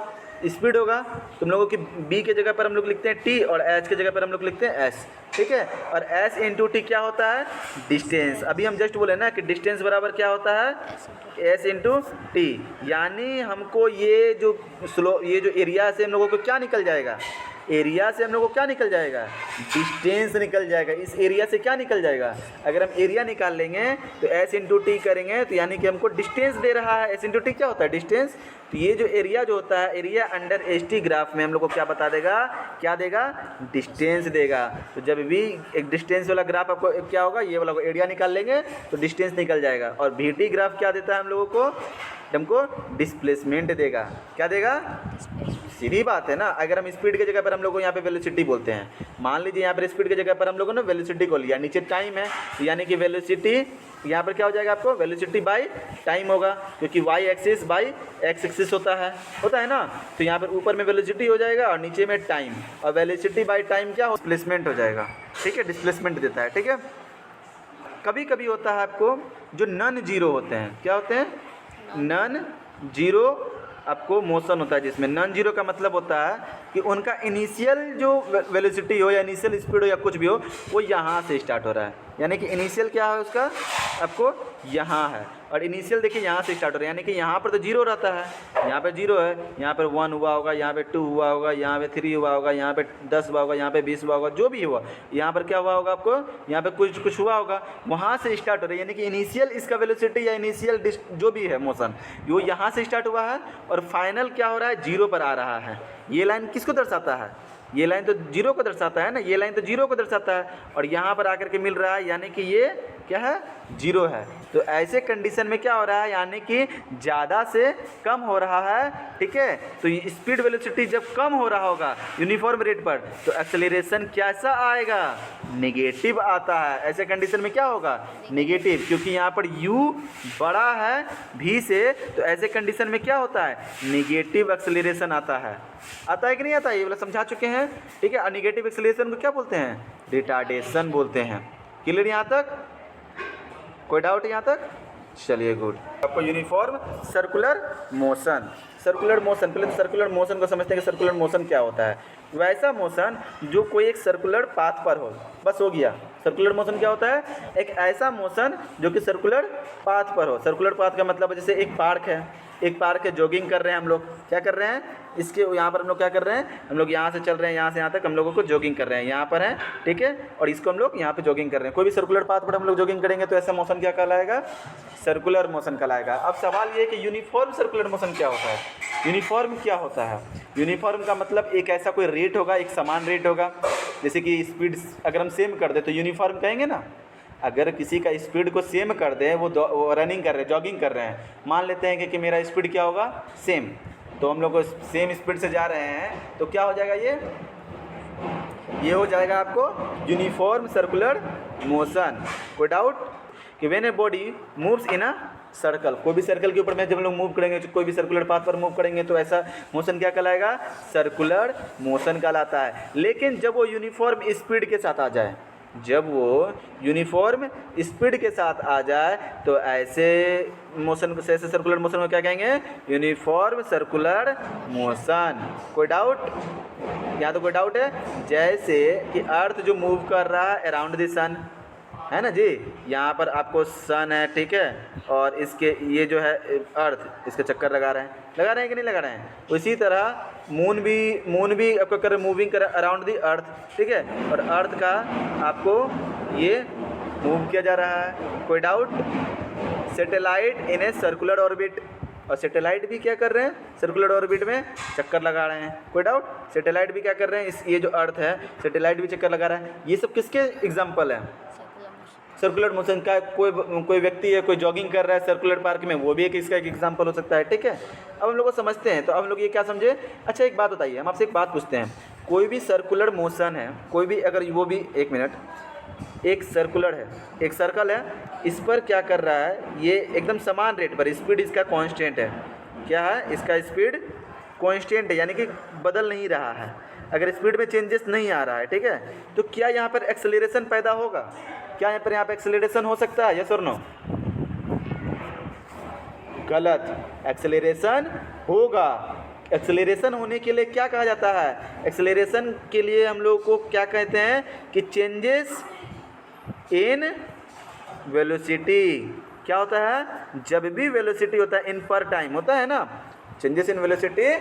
A: स्पीड होगा। तुम लोगों की बी के जगह पर हम लोग लिखते हैं टी, और एच के जगह पर हम लोग लिखते हैं एस, ठीक है, और एस इंटू टी क्या होता है, डिस्टेंस। अभी हम जस्ट बोले ना कि डिस्टेंस बराबर क्या होता है, एस इंटू टी, यानी हमको ये जो ये जो एरिया से हम लोगों को क्या निकल जाएगा, एरिया से हम लोग को क्या निकल जाएगा, डिस्टेंस निकल जाएगा। इस एरिया से क्या निकल जाएगा, अगर हम एरिया निकाल लेंगे तो एस इंटू टी करेंगे, तो यानी कि हमको डिस्टेंस दे रहा है, एस इंटू टी क्या होता है, डिस्टेंस। तो ये जो एरिया जो होता है, area under S T graph में हम लोग को क्या बता देगा, क्या देगा, डिस्टेंस देगा। तो जब भी एक डिस्टेंस वाला ग्राफ आपको क्या होगा, ये वाला एरिया निकाल लेंगे तो डिस्टेंस निकल जाएगा, और वी टी ग्राफ क्या देता है हम लोगों को, हमको डिस्प्लेसमेंट देगा। क्या देगा, सीधी बात है ना। अगर हम स्पीड की जगह पर हम लोग को यहाँ पे वेलोसिटी बोलते हैं, मान लीजिए यहाँ पर स्पीड की जगह पर हम लोगों ने वेलोसिटी को लिया, नीचे टाइम है, तो यानी कि वेलोसिटी यहाँ पर क्या हो जाएगा आपको, वेलोसिटी बाई टाइम होगा, क्योंकि y axis by x axis होता है ना। तो यहाँ पर ऊपर में वेलोसिटी हो जाएगा और नीचे में टाइम, और वेलोसिटी बाई टाइम क्या हो, डिस्प्लेसमेंट हो जाएगा, ठीक है, डिस्प्लेसमेंट देता है, ठीक है। कभी कभी होता है आपको जो नॉन जीरो होते हैं, क्या होते हैं, नॉन जीरो आपको मोशन होता है, जिसमें नॉन जीरो का मतलब होता है कि उनका इनिशियल जो वेलोसिटी हो या इनिशियल स्पीड हो या कुछ भी हो, वो यहाँ से स्टार्ट हो रहा है, यानी कि इनिशियल क्या है उसका आपको यहाँ है, और इनिशियल देखिए यहाँ से स्टार्ट हो रहा है, यानी कि यहाँ पर तो जीरो रहता है, यहाँ पे जीरो है, यहाँ पर 1 हुआ होगा, यहाँ पे 2 हुआ होगा, यहाँ पे 3 हुआ होगा, यहाँ पे 10 हुआ होगा, यहाँ पे 20 हुआ होगा, जो भी हुआ, यहाँ पर क्या हुआ होगा आपको, यहाँ पे कुछ हुआ होगा, वहाँ से स्टार्ट हो रहा है, यानी कि इनिशियल इसका वेलोसिटी या इनिशियल जो भी है मोशन, वो यहाँ से स्टार्ट हुआ है और फाइनल क्या हो रहा है, जीरो पर आ रहा है। ये लाइन किसको दर्शाता है, ये लाइन तो जीरो को दर्शाता है ना, ये लाइन तो जीरो को दर्शाता है, और यहाँ पर आकर के मिल रहा है, यानी कि ये क्या है, जीरो है। तो ऐसे कंडीशन में क्या हो रहा है, यानी कि ज़्यादा से कम हो रहा है, ठीक है। तो ये स्पीड वेलोसिटी जब कम हो रहा होगा यूनिफॉर्म रेट पर, तो एक्सेलरेशन कैसा आएगा, नेगेटिव आता है। ऐसे कंडीशन में क्या होगा, नेगेटिव, क्योंकि यहाँ पर u बड़ा है v से, तो ऐसे कंडीशन में क्या होता है, नेगेटिव एक्सेलरेशन आता है कि नहीं आता, ये वाला समझा चुके हैं, ठीक है। और नेगेटिव एक्सेलरेशन को क्या बोलते हैं, रिटार्डेशन बोलते हैं। क्लियर यहाँ तक, कोई डाउट यहाँ तक? चलिए गुड। आपको यूनिफॉर्म सर्कुलर मोशन, पहले तो सर्कुलर मोशन को समझते हैं कि सर्कुलर मोशन क्या होता है। वैसा मोशन जो कोई एक सर्कुलर पाथ पर हो, बस हो गया। सर्कुलर मोशन क्या होता है, एक ऐसा मोशन जो कि सर्कुलर पाथ पर हो। सर्कुलर पाथ का मतलब जैसे एक पार्क है, जॉगिंग कर रहे हैं हम लोग, क्या कर रहे हैं, इसके यहाँ पर हम लोग क्या कर रहे हैं, हम लोग यहाँ से चल रहे हैं, यहाँ से यहाँ तक हम लोगों को जॉगिंग कर रहे हैं, यहाँ पर है, ठीक है, और इसको हम लोग यहाँ पे जॉगिंग कर रहे हैं। कोई भी सर्कुलर पाथ पर हम लोग जॉगिंग करेंगे तो ऐसा मोशन क्या कहलाएगा, सर्कुलर मोशन कहलाएगा। अब सवाल ये है कि यूनिफॉर्म सर्कुलर मोशन क्या होता है। यूनिफॉर्म क्या होता है, यूनिफॉर्म का मतलब एक ऐसा कोई रेट होगा, एक समान रेट होगा। जैसे कि स्पीड अगर हम सेम कर दे तो यूनिफॉर्म कहेंगे ना। अगर किसी का स्पीड को सेम कर दे, वो रनिंग कर रहे हैं, जॉगिंग कर रहे हैं, मान लेते हैं कि मेरा स्पीड क्या होगा, सेम, तो हम लोग सेम स्पीड से जा रहे हैं तो क्या हो जाएगा, ये हो जाएगा आपको यूनिफॉर्म सर्कुलर मोशन। कोई डाउट कि when a body moves in a circle, कोई भी सर्कल के ऊपर में जब हम लोग मूव करेंगे, कोई भी सर्कुलर पाथ पर मूव करेंगे तो ऐसा मोशन क्या कहलाएगा, सर्कुलर मोशन कहलाता है। लेकिन जब वो यूनिफॉर्म स्पीड के साथ आ जाए, जब वो यूनिफॉर्म स्पीड के साथ आ जाए तो ऐसे मोशन को, ऐसे सर्कुलर मोशन को क्या कहेंगे, यूनिफॉर्म सर्कुलर मोशन। कोई डाउट, यहाँ तो कोई डाउट है। जैसे कि अर्थ जो मूव कर रहा है अराउंड द सन, है ना जी, यहाँ पर आपको सन है, ठीक है, और इसके ये जो है अर्थ, इसके चक्कर लगा रहे हैं कि नहीं लगा रहे हैं। उसी तरह मून भी आपको कर मूविंग कर अराउंड दी अर्थ, ठीक है, और अर्थ का आपको ये मूव किया जा रहा है। कोई doubt. Satellite in a circular orbit, और सैटेलाइट भी क्या कर रहे हैं, सर्कुलर ऑर्बिट में चक्कर लगा रहे हैं। कोई डाउट, सैटेलाइट भी क्या कर रहे हैं, ये जो अर्थ है सैटेलाइट भी चक्कर लगा रहा है। ये सब किसके एग्जाम्पल हैं, सर्कुलर मोशन का। कोई व्यक्ति है, कोई जॉगिंग कर रहा है सर्कुलर पार्क में, वो भी एक इसका एक एग्जांपल हो सकता है, ठीक है। अब हम लोग को समझते हैं, तो अब हम लोग ये क्या समझे। अच्छा एक बात बताइए, हम आपसे एक बात पूछते हैं, कोई भी सर्कुलर मोशन है, कोई भी अगर वो भी, एक मिनट, एक सर्कुलर है, एक सर्कल है, इस पर क्या कर रहा है, ये एकदम समान रेट पर, स्पीड इसका कांस्टेंट है। क्या है, इसका स्पीड कांस्टेंट है, यानी कि बदल नहीं रहा है। अगर स्पीड में चेंजेस नहीं आ रहा है, ठीक है, तो क्या यहाँ पर एक्सेलरेशन पैदा होगा, क्या यहाँ पे एक्सेलरेशन हो सकता है, यस और नो। गलत, एक्सेलरेशन होगा। एक्सेलरेशन होने के लिए क्या कहा जाता है, एक्सेलरेशन के लिए हम लोग को क्या कहते हैं कि चेंजेस इन वेलोसिटी। क्या होता है, जब भी वेलोसिटी होता है इन पर टाइम होता है ना, चेंजेस इन वेलोसिटी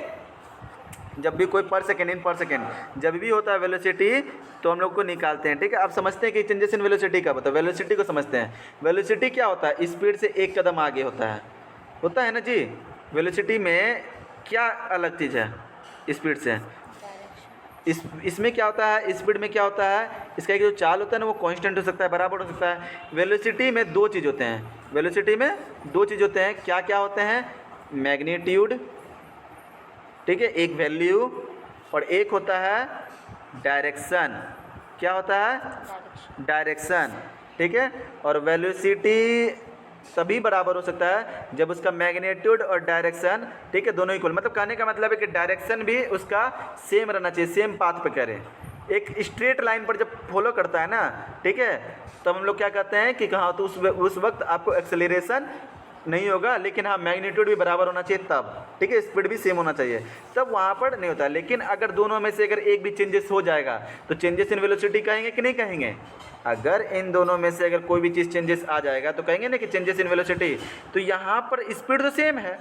A: जब भी कोई पर सेकेंड, इन पर सेकेंड जब भी होता है वेलोसिटी, तो हम लोग को निकालते हैं, ठीक है। आप समझते हैं कि चेंजेस इन वेलोसिटी कब होता है, वेलोसिटी को समझते हैं। वेलोसिटी क्या होता है, स्पीड से एक कदम आगे होता है ना जी। वेलोसिटी में क्या अलग चीज़ है स्पीड से, इसमें क्या होता है, स्पीड में क्या होता है, इसका एक जो चाल होता है ना वो कांस्टेंट हो सकता है, बराबर हो सकता है। वेलोसिटी में दो चीज़ होते हैं, वेलोसिटी में दो चीज़ होते हैं, क्या क्या होते हैं, मैग्नीट्यूड, ठीक है, एक वैल्यू, और एक होता है डायरेक्शन। क्या होता है, डायरेक्शन, ठीक है। और वेलोसिटी सभी बराबर हो सकता है जब उसका मैग्नीट्यूड और डायरेक्शन, ठीक है, दोनों इक्वल। मतलब कहने का मतलब है कि डायरेक्शन भी उसका सेम रहना चाहिए, सेम पाथ पे करे। एक स्ट्रेट लाइन पर जब फॉलो करता है ना, ठीक है, तब हम लोग क्या कहते हैं कि कहाँ, तो उस वक्त आपको एक्सेलरेशन नहीं होगा, लेकिन हाँ मैग्नीट्यूड भी बराबर होना चाहिए तब, ठीक है, स्पीड भी सेम होना चाहिए, तब वहाँ पर नहीं होता। लेकिन अगर दोनों में से अगर एक भी चेंजेस हो जाएगा तो चेंजेस इन वेलोसिटी कहेंगे कि नहीं कहेंगे। अगर इन दोनों में से अगर कोई भी चीज़ चेंजेस आ जाएगा तो कहेंगे ना कि चेंजेस इन वेलोसिटी। तो यहाँ पर स्पीड तो सेम है,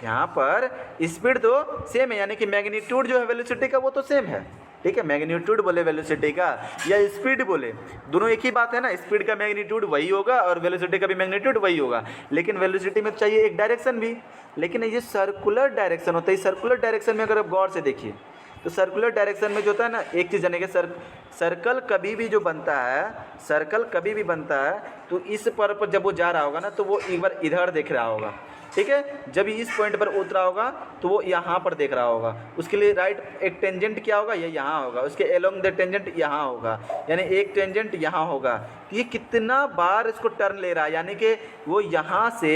A: यहाँ पर स्पीड तो सेम है, यानी कि मैग्नीट्यूड जो है वेलोसिटी का वो तो सेम है, ठीक है। मैग्नीट्यूड बोले वेलोसिटी का या स्पीड बोले, दोनों एक ही बात है ना। स्पीड का मैग्नीट्यूड वही होगा और वेलोसिटी का भी मैग्नीट्यूड वही होगा, लेकिन वेलोसिटी में चाहिए एक डायरेक्शन भी। लेकिन ये सर्कुलर डायरेक्शन होता है। सर्कुलर डायरेक्शन में अगर आप गौर से देखिए तो सर्कुलर डायरेक्शन में जो होता है ना, एक चीज़ जानेंगे, सर्कल कभी भी जो बनता है, सर्कल कभी भी बनता है तो इस पर जब वो जा रहा होगा ना तो वो एक बार इधर देख रहा होगा, ठीक है। जब इस पॉइंट पर उतरा होगा तो वो यहाँ पर देख रहा होगा। उसके लिए राइट एक टेंजेंट क्या होगा, ये यहाँ होगा, उसके एलोंग द टेंजेंट यहाँ होगा, यानी एक टेंजेंट यहाँ होगा। ये कितना बार इसको टर्न ले रहा है, यानी कि वो यहाँ से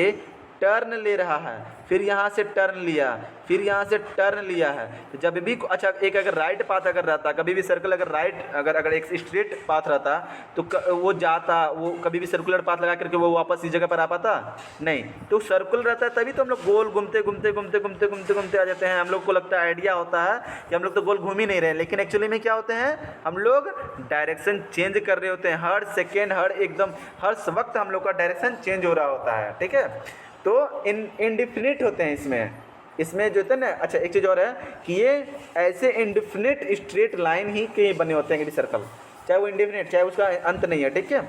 A: टर्न ले रहा है, फिर यहाँ से टर्न लिया, फिर यहाँ से टर्न लिया है। तो जब भी अच्छा एक अगर राइट पाथ अगर रहता, कभी भी सर्कल अगर राइट अगर एक स्ट्रेट पाथ रहता तो वो जाता, वो कभी भी सर्कुलर पाथ लगा करके वो वापस इस जगह पर आ पाता नहीं। तो सर्कुल रहता है तभी तो हम लोग गोल घूमते घूमते घूमते घूमते घूमते घूमते आ जाते हैं। हम लोग को लगता है, आइडिया होता है कि हम लोग तो गोल घूम ही नहीं रहे, लेकिन एक्चुअली में क्या होते हैं, हम लोग डायरेक्शन चेंज कर रहे होते हैं। हर सेकेंड, हर वक्त हम लोग का डायरेक्शन चेंज हो रहा होता है, ठीक है। तो इनडिफिनिट होते हैं इसमें, इसमें जो होता है ना, अच्छा एक चीज़ और है कि ये ऐसे इंडेफिनिट स्ट्रेट लाइन ही के बने होते हैं सर्कल, चाहे वो इंडेफिनिट चाहे उसका अंत नहीं है, ठीक है।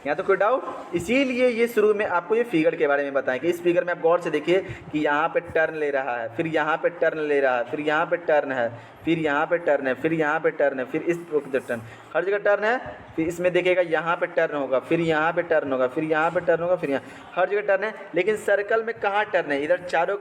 A: यहाँ तो कोई डाउट, इसीलिए ये शुरू में आपको ये फिगर के बारे में बताएं कि इस फिगर में आप गौर से देखिए कि यहाँ पे टर्न ले रहा है, फिर यहाँ पे टर्न ले रहा है, फिर यहाँ पे टर्न है, फिर यहाँ पे टर्न है, फिर यहाँ पे टर्न है, फिर इस टर्न, हर जगह टर्न है। फिर इसमें देखिएगा यहाँ पे टर्न होगा, फिर यहाँ पे टर्न होगा, फिर यहाँ पे टर्न होगा, फिर यहाँ, हर जगह टर्न है। लेकिन सर्कल में कहाँ टर्न है? इधर चारों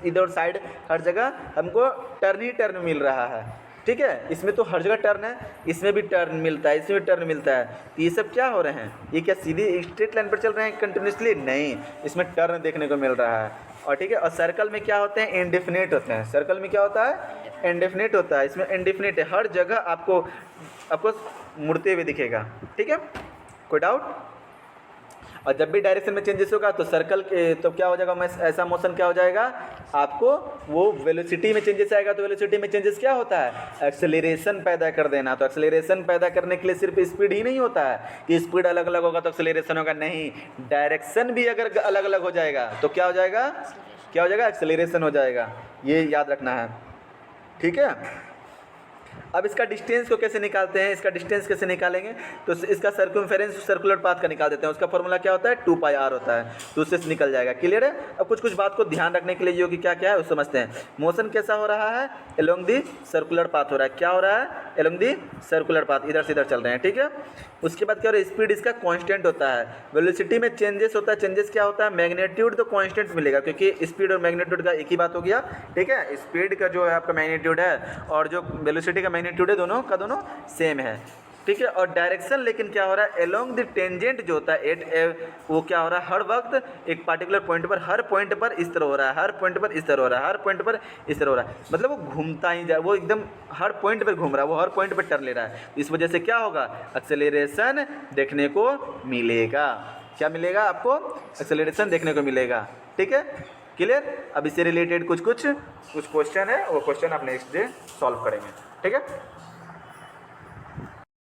A: इधर साइड हर जगह हमको टर्न ही टर्न मिल रहा है, ठीक है। इसमें तो हर जगह टर्न है, इसमें भी टर्न मिलता है, इसमें भी टर्न मिलता है। तो ये सब क्या हो रहे हैं? ये क्या सीधी स्ट्रेट लाइन पर चल रहे हैं कंटिन्यूसली? नहीं, इसमें टर्न देखने को मिल रहा है। और ठीक है, और सर्कल में क्या होते हैं? इंडेफिनिट होते हैं। सर्कल में क्या होता है? इंडेफिनिट होता है। इसमें इंडेफिनिट है, हर जगह आपको मुड़ते हुए दिखेगा, ठीक है। कोई डाउट? और जब भी डायरेक्शन में चेंजेस होगा तो सर्कल के तो क्या हो जाएगा, ऐसा मोशन क्या हो जाएगा, आपको वो वेलोसिटी में चेंजेस आएगा। तो वेलोसिटी में चेंजेस क्या होता है? एक्सेलरेशन पैदा कर देना। तो एक्सेलरेशन पैदा करने के लिए सिर्फ स्पीड ही नहीं होता है कि स्पीड अलग अलग होगा तो एक्सेलरेशन होगा, नहीं, डायरेक्शन भी अगर अलग अलग हो जाएगा तो क्या हो जाएगा? क्या हो जाएगा? एक्सेलरेशन हो जाएगा। ये याद रखना है, ठीक है। अब इसका डिस्टेंस को कैसे निकालते हैं? इसका डिस्टेंस कैसे निकालेंगे? तो इसका सर्कमफेरेंस सर्कुलर पाथ का निकाल देते हैं। उसका फॉर्मूला क्या होता है? 2πr होता है। तो उससे निकल जाएगा। क्लियर है? अब कुछ बात को ध्यान रखने के लिए जो कि क्या क्या है उस समझते हैं। मोशन कैसा हो रहा है? एलोंग दी सर्कुलर पाथ हो रहा है। क्या हो रहा है? एलोंग दी सर्कुलर पाथ, इधर से इधर चल रहे हैं, ठीक है। उसके बाद क्या हो रहा है? स्पीड इसका कांस्टेंट होता है। वेलोसिटी में चेंजेस होता है। चेंजेस क्या होता है? मैग्नीट्यूड तो कांस्टेंट मिलेगा, क्योंकि स्पीड और मैग्नीट्यूड का एक ही बात हो गया, ठीक है। स्पीड का जो है आपका मैग्नीट्यूड है और जो वेलोसिटी का मैग्नीट्यूड है, दोनों का दोनों सेम है, ठीक है। और डायरेक्शन लेकिन क्या हो रहा है? एलोंग द टेंजेंट जो होता है वो क्या हो रहा है? हर वक्त एक पार्टिकुलर पॉइंट पर, हर पॉइंट पर इस तरह हो रहा है, हर पॉइंट पर इस तरह हो रहा है, हर पॉइंट पर इस तरह हो रहा है। मतलब वो घूमता ही जा, वो एकदम हर पॉइंट पर घूम रहा है, वो हर पॉइंट पर टर्न ले रहा है। इस वजह से क्या होगा? एक्सेलरेशन देखने को मिलेगा। क्या मिलेगा आपको? एक्सेलरेशन देखने को मिलेगा, ठीक है। क्लियर? अब इससे रिलेटेड कुछ क्वेश्चन है, वो क्वेश्चन आप नेक्स्ट डे सॉल्व करेंगे, ठीक है।